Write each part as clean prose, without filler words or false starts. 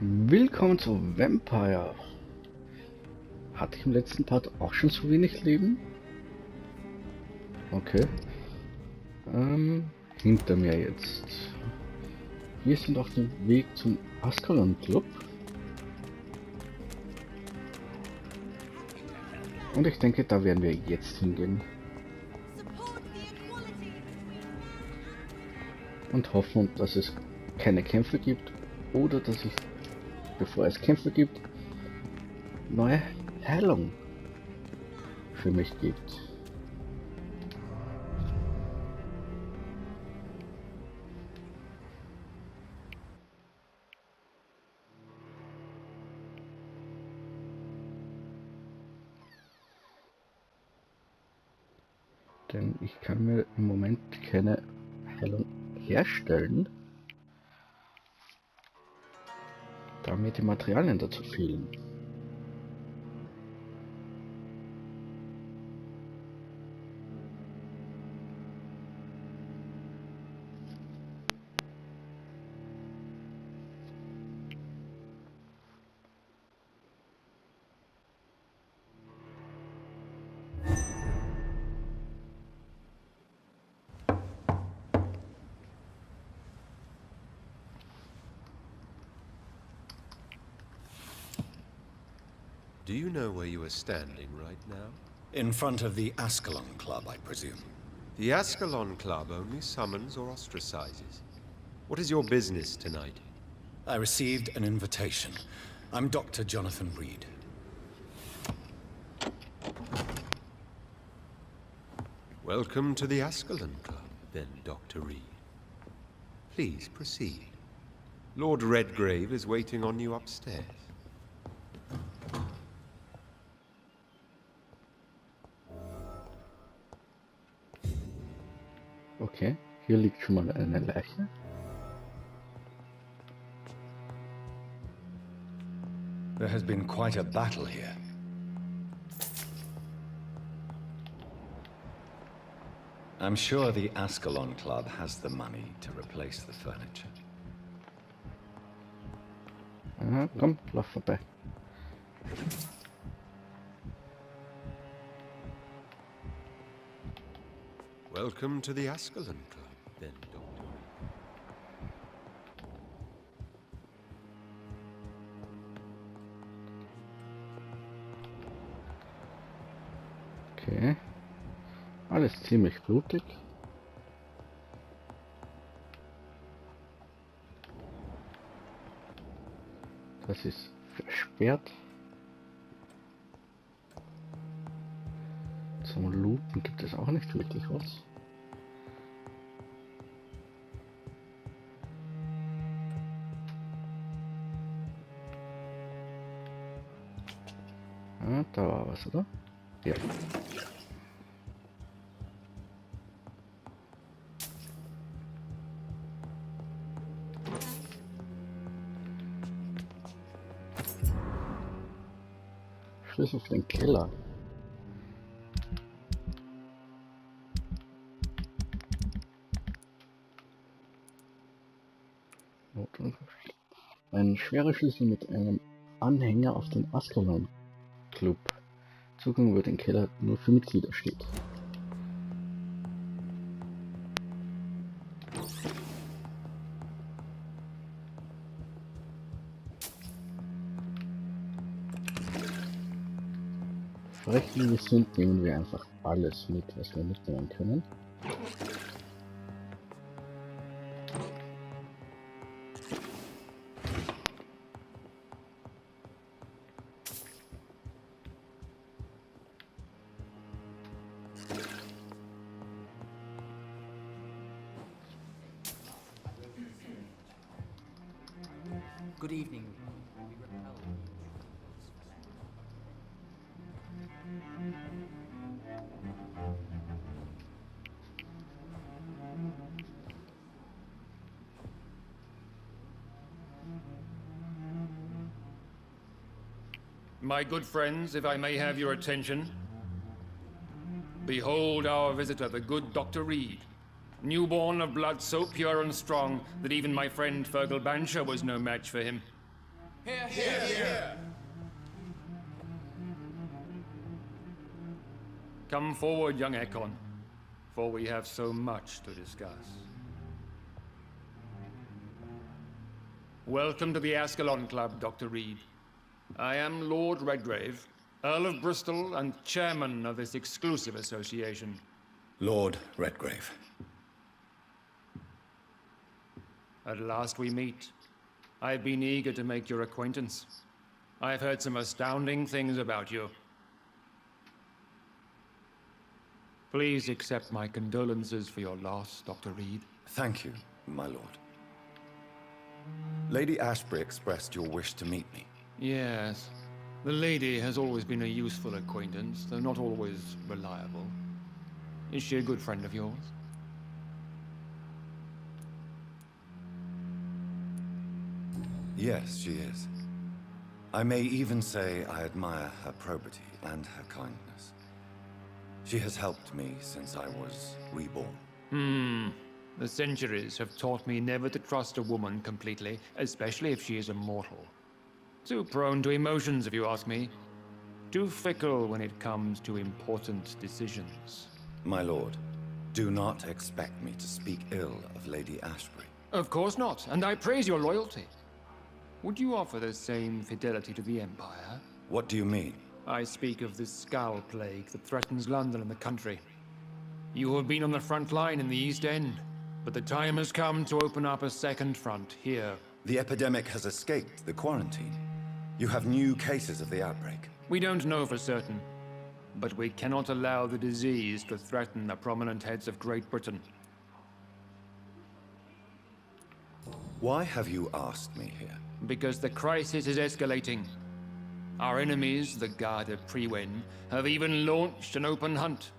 Willkommen zu Vampyr. Hatte ich im letzten Part auch schon so wenig Leben? Okay. Hinter mir jetzt. Wir sind auf dem Weg zum Ascalon Club. Und ich denke, da werden wir jetzt hingehen. Und hoffen, dass es keine Kämpfe gibt. Oder dass ich, bevor es Kämpfe gibt, neue Heilung für mich gibt. Denn ich kann mir im Moment keine Heilung herstellen, da mir die Materialien dazu fehlen. Do you know where you are standing right now? In front of the Ascalon Club, I presume. The Ascalon Club only summons or ostracizes. What is your business tonight? I received an invitation. I'm Dr. Jonathan Reed. Welcome to the Ascalon Club, then, Dr. Reed. Please proceed. Lord Redgrave is waiting on you upstairs. Okay, hier liegt schon mal eine Leiche. There has been quite a battle here. I'm sure the Ascalon Club has the money to replace the furniture. Aha, komm, lauf vorbei. Welcome to the Ascalon Club, then, Dr. Reed. Okay. Alles ziemlich blutig. Das ist versperrt. Zum Looten gibt es auch nicht wirklich was. Ah, da war was, oder? Ja. Schlüssel für den Keller. Ein schwerer Schlüssel mit einem Anhänger auf den Ascalon Club. Zugang über den Keller nur für Mitglieder steht. Frech wie wir sind, nehmen wir einfach alles mit, was wir mitnehmen können. Good evening. My good friends, if I may have your attention. Behold our visitor, the good Dr. Reed. Newborn of blood so pure and strong that even my friend Fergal Bansher was no match for him. Come forward, young Ekon, for we have so much to discuss. Welcome to the Ascalon Club, Dr. Reed. I am Lord Redgrave, Earl of Bristol and chairman of this exclusive association. Lord Redgrave. At last we meet. I've been eager to make your acquaintance. I've heard some astounding things about you. Please accept my condolences for your loss, Dr. Reed. Thank you, my lord. Lady Ashbury expressed your wish to meet me. Yes. The lady has always been a useful acquaintance, though not always reliable. Is she a good friend of yours? Yes, she is. I may even say I admire her probity and her kindness. She has helped me since I was reborn. The centuries have taught me never to trust a woman completely, especially if she is immortal. Too prone to emotions, if you ask me. Too fickle when it comes to important decisions. My lord, do not expect me to speak ill of Lady Ashbury. Of course not, and I praise your loyalty. Would you offer the same fidelity to the Empire? What do you mean? I speak of the Skull Plague that threatens London and the country. You have been on the front line in the East End, but the time has come to open up a second front here. The epidemic has escaped the quarantine. You have new cases of the outbreak. We don't know for certain, but we cannot allow the disease to threaten the prominent heads of Great Britain. Why have you asked me here? Because the crisis is escalating. Our enemies, the Guard of Priwen, have even launched an open hunt.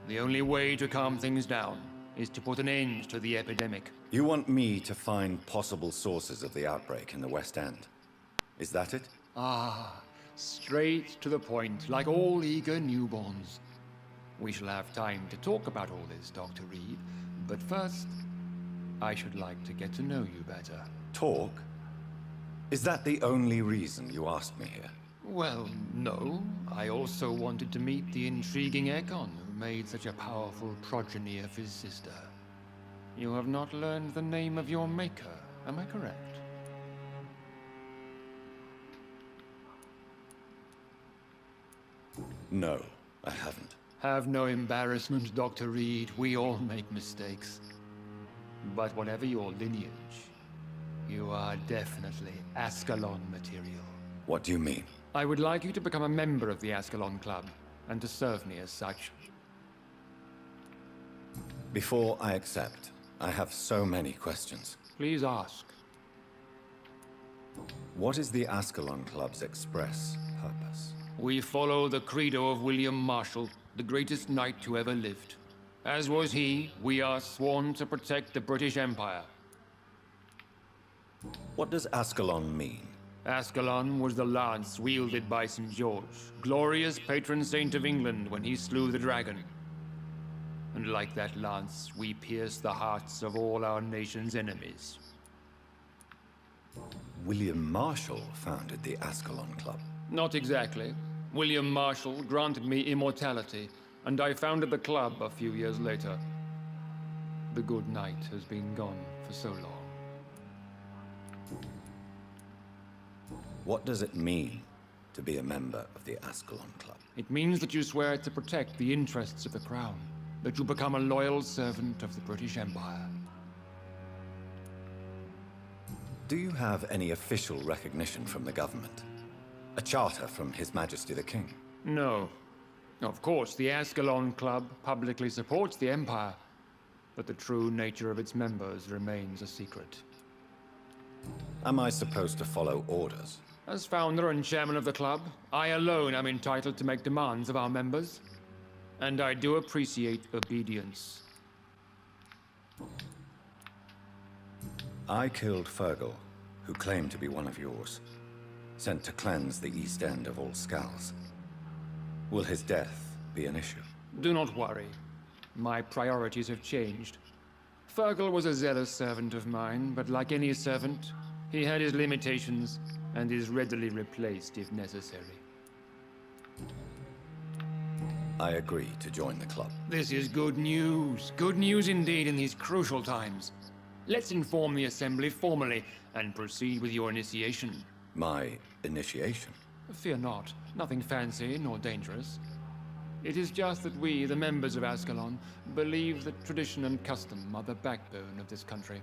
The only way to calm things down is to put an end to the epidemic. You want me to find possible sources of the outbreak in the West End? Is that it? Ah, straight to the point, like all eager newborns. We shall have time to talk about all this, Dr. Reed, but first, I should like to get to know you better. Talk? Is that the only reason you asked me here? Well, no. I also wanted to meet the intriguing Ekon who made such a powerful progeny of his sister. You have not learned the name of your maker, am I correct? No, I haven't. Have no embarrassment, Dr. Reed. We all make mistakes. But whatever your lineage, you are definitely Ascalon material. What do you mean? I would like you to become a member of the Ascalon Club, and to serve me as such. Before I accept, I have so many questions. Please ask. What is the Ascalon Club's express purpose? We follow the credo of William Marshall, the greatest knight who ever lived. As was he, we are sworn to protect the British Empire. What does Ascalon mean? Ascalon was the lance wielded by St. George, glorious patron saint of England when he slew the dragon. And like that lance, we pierce the hearts of all our nation's enemies. William Marshall founded the Ascalon Club. Not exactly. William Marshall granted me immortality, and I founded the club a few years later. The good knight has been gone for so long. What does it mean to be a member of the Ascalon Club? It means that you swear to protect the interests of the crown, that you become a loyal servant of the British Empire. Do you have any official recognition from the government? A charter from His Majesty the King? No. Of course, the Ascalon Club publicly supports the Empire, but the true nature of its members remains a secret. Am I supposed to follow orders? As founder and chairman of the club, I alone am entitled to make demands of our members. And I do appreciate obedience. I killed Fergal, who claimed to be one of yours, sent to cleanse the East End of all skulls. Will his death be an issue? Do not worry. My priorities have changed. Fergal was a zealous servant of mine, but like any servant, He had his limitations and is readily replaced if necessary. I agree to join the club. This is good news. Good news indeed in these crucial times. Let's inform the Assembly formally and proceed with your initiation. My initiation? Fear not. Nothing fancy nor dangerous. It is just that we, the members of Ascalon, believe that tradition and custom are the backbone of this country.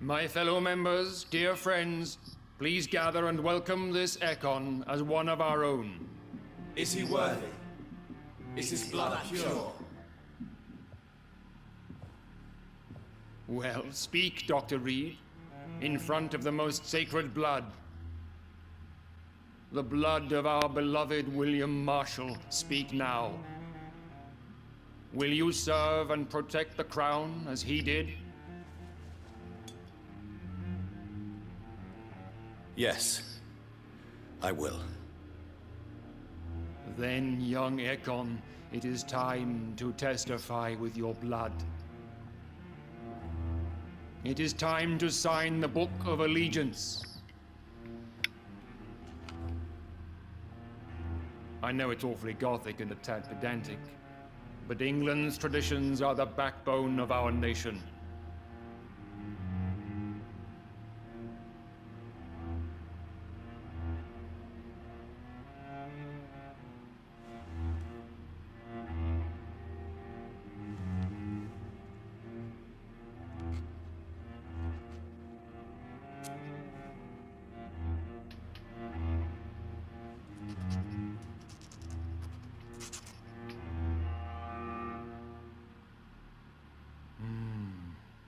My fellow members, dear friends, please gather and welcome this Ekon as one of our own. Is he worthy? Is his blood pure? Well, speak, Dr. Reed, in front of the most sacred blood. The blood of our beloved William Marshall. Speak now. Will you serve and protect the crown as he did? Yes, I will. Then, young Ekon, it is time to testify with your blood. It is time to sign the Book of Allegiance. I know it's awfully gothic and a tad pedantic, but England's traditions are the backbone of our nation.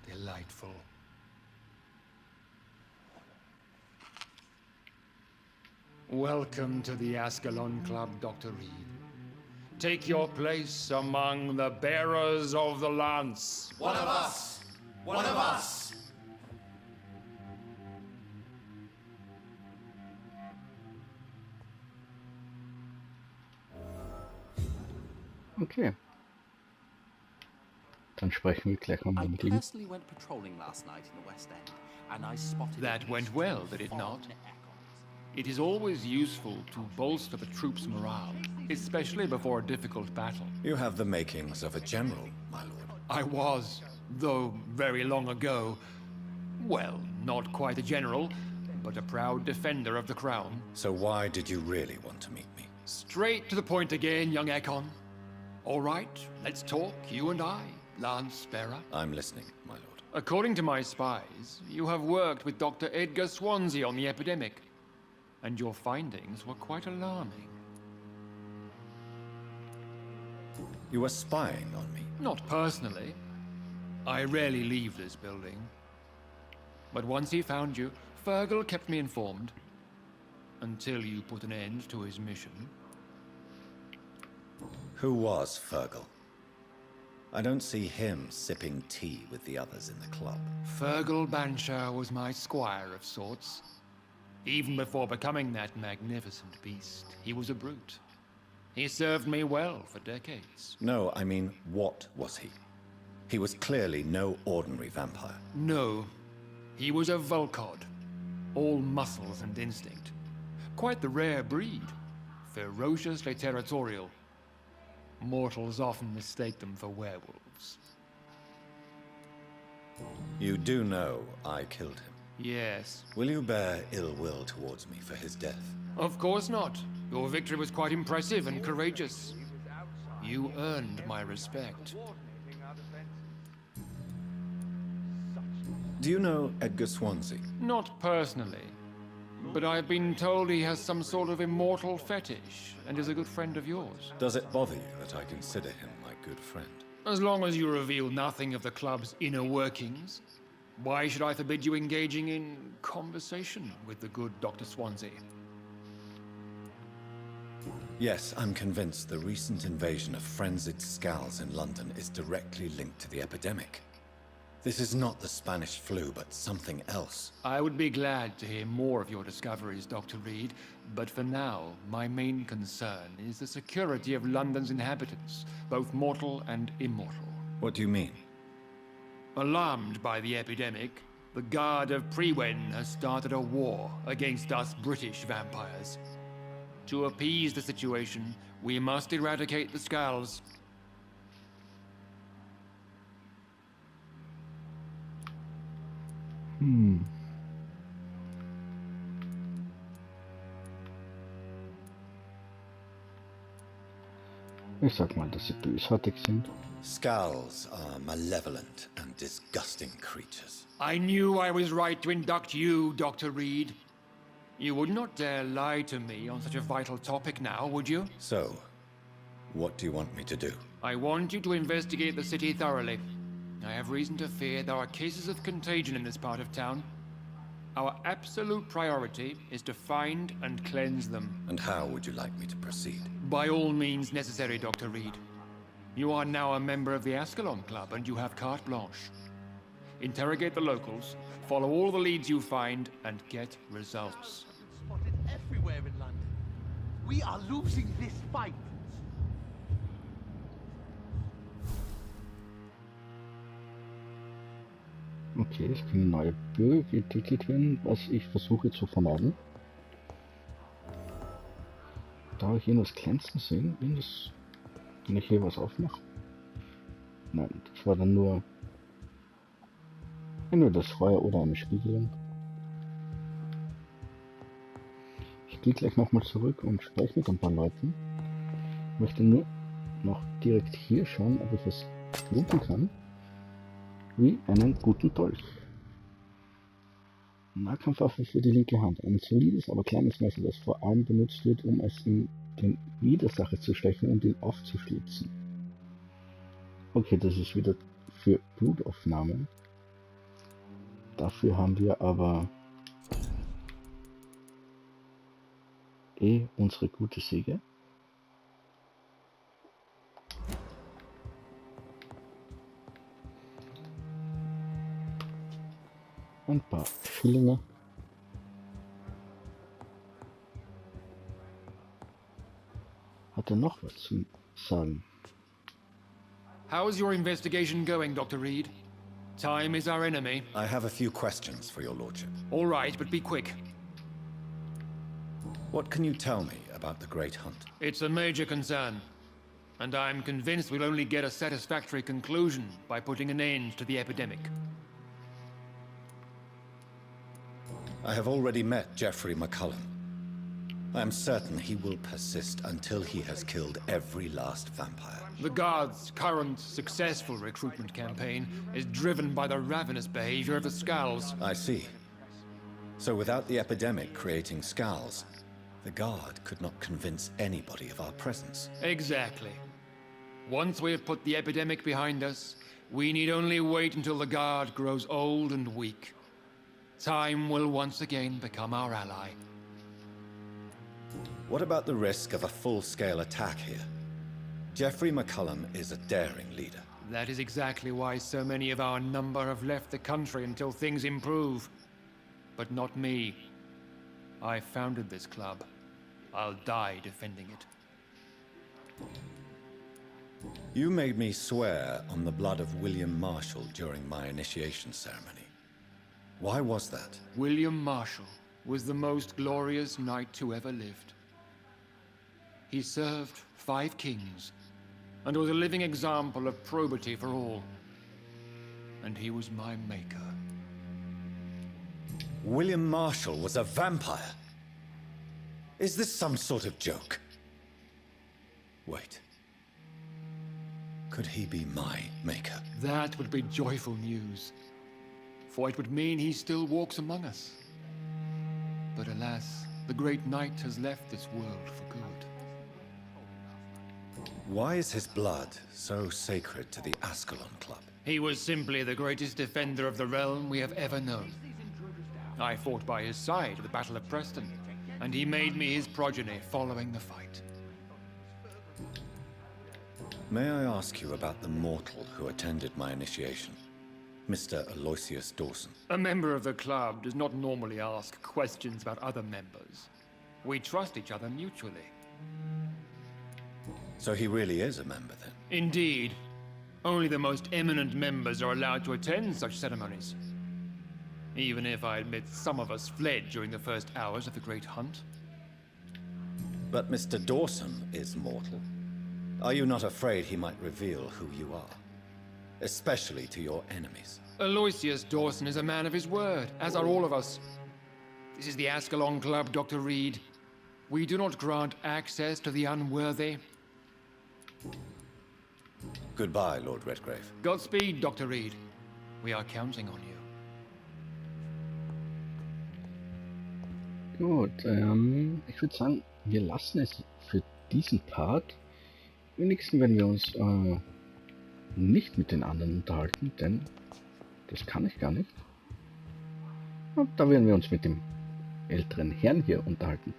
Delightful. Welcome to the Ascalon Club, Dr. Reed. Take your place among the bearers of the lance. One of us! One of us! Okay. Dann sprechen wir gleich I nochmal mit ihm. personally went patrolling last night in the West End, and I spotted... That went well, did it not? It is always useful to bolster the troops' morale, especially before a difficult battle. You have the makings of a general, my lord. I was, though very long ago, well, not quite a general, but a proud defender of the crown. So why did you really want to meet me? Straight to the point again, young Ekon. All right, let's talk, you and I, Lance Bearer. I'm listening, my lord. According to my spies, you have worked with Dr. Edgar Swansea on the epidemic, and your findings were quite alarming. You were spying on me. Not personally. I rarely leave this building. But once he found you, Fergal kept me informed. Until you put an end to his mission. Who was Fergal? I don't see him sipping tea with the others in the club. Fergal Banshire was my squire of sorts. Even before becoming that magnificent beast, he was a brute. He served me well for decades. No, I mean, what was he? He was clearly no ordinary vampire. No, he was a Volcod. All muscles and instinct. Quite the rare breed. Ferociously territorial. Mortals often mistake them for werewolves. You do know I killed him. Yes. Will you bear ill will towards me for his death? Of course not. Your victory was quite impressive and courageous. You earned my respect. Do you know Edgar Swansea? Not personally, but I've been told he has some sort of immortal fetish and is a good friend of yours. Does it bother you that I consider him my good friend? As long as you reveal nothing of the club's inner workings, why should I forbid you engaging in conversation with the good Dr. Swansea? Yes, I'm convinced the recent invasion of frenzied Scals in London is directly linked to the epidemic. This is not the Spanish flu, but something else. I would be glad to hear more of your discoveries, Dr. Reed, but for now, my main concern is the security of London's inhabitants, both mortal and immortal. What do you mean? Alarmed by the epidemic, the Guard of Prewen has started a war against us British vampires. To appease the situation, we must eradicate the Skulls. Ich sag mal, dass sie bösartig sind. Skulls are malevolent and disgusting creatures. I knew I was right to induct you, Dr. Reed. You would not dare lie to me on such a vital topic now, would you? So, what do you want me to do? I want you to investigate the city thoroughly. I have reason to fear there are cases of contagion in this part of town. Our absolute priority is to find and cleanse them. And how would you like me to proceed? By all means necessary, Dr. Reed. You are now a member of the Ascalon Club and you have carte blanche. Interrogate the locals, follow all the leads you find, and get results. Spotted everywhere in London. We are losing this fight. Okay, es können neue Bürger getötet werden, was ich versuche zu vermeiden. Da ich irgendwas glänzen sehen, wenn ich hier was aufmache. Nein, das war dann nur das Feuer oder eine Spiegelung. Ich gehe gleich nochmal zurück und spreche mit ein paar Leuten. Ich möchte nur noch direkt hier schauen, ob ich es finden kann. Wie einen guten Dolch. Nahkampfwaffe für die linke Hand. Ein solides, aber kleines Messer, das vor allem benutzt wird, um es in den Widersacher zu stechen und ihn aufzuschlitzen. Okay, das ist wieder für Blutaufnahme. Dafür haben wir aber unsere gute Säge. Ein paar Schillinge. Hat er noch was zu sagen? How's your investigation going, Dr. Reed? Time is our enemy. I have a few questions for your lordship. All right, but be quick. What can you tell me about the Great Hunt? It's a major concern, and I'm convinced we'll only get a satisfactory conclusion by putting an end to the epidemic. I have already met Geoffrey McCullum. I am certain he will persist until he has killed every last vampire. The Guard's current successful recruitment campaign is driven by the ravenous behavior of the Skulls. I see. So without the epidemic creating Skulls, the Guard could not convince anybody of our presence. Exactly. Once we have put the epidemic behind us, we need only wait until the Guard grows old and weak. Time will once again become our ally. What about the risk of a full-scale attack here? Geoffrey McCullum is a daring leader. That is exactly why so many of our number have left the country until things improve. But not me. I founded this club. I'll die defending it. You made me swear on the blood of William Marshall during my initiation ceremony. Why was that? William Marshall was the most glorious knight who ever lived. He served 5 kings, and was a living example of probity for all. And he was my maker. William Marshall was a vampire? Is this some sort of joke? Wait. Could he be my maker? That would be joyful news, for it would mean he still walks among us. But alas, the great knight has left this world for good. Why is his blood so sacred to the Ascalon Club? He was simply the greatest defender of the realm we have ever known. I fought by his side at the Battle of Preston, and he made me his progeny following the fight. May I ask you about the mortal who attended my initiation? Mr. Aloysius Dawson. A member of the club does not normally ask questions about other members. We trust each other mutually. So he really is a member then? Indeed. Only the most eminent members are allowed to attend such ceremonies. Even if I admit some of us fled during the first hours of the Great Hunt. But Mr. Dawson is mortal. Are you not afraid he might reveal who you are? Especially to your enemies. Aloysius Dawson is a man of his word, as are all of us. This is the Ascalon Club, Dr. Reed. We do not grant access to the unworthy. Goodbye, Lord Redgrave. Godspeed, Dr. Reed. We are counting on you. Gut, ich würde sagen, wir lassen es für diesen Part. Wenigstens werden wir uns nicht mit den anderen unterhalten, denn das kann ich gar nicht. Und da werden wir uns mit dem älteren Herrn hier unterhalten.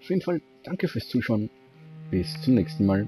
Auf jeden Fall danke fürs Zuschauen. Bis zum nächsten Mal.